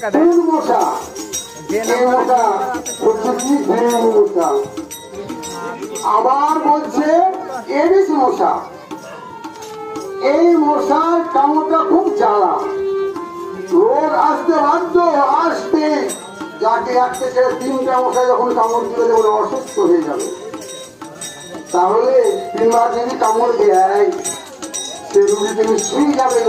কোন মশা? এই মশা হচ্ছে কি ডেঙ্গু মশা। আবার বলছে এডিস মশা। এই মশার কামড়টা খুব জ্বালা, রোগ আসতে বাধ্য, আসবে। যাকে একটা ছেড়ে 3টা মশা যখন কামড় দিলে যেমন অসুস্থ হয়ে যাবে, তাহলে 3বার যদি কামড় দেয় সে রুগীতে নিশ্চয়ই যাবে।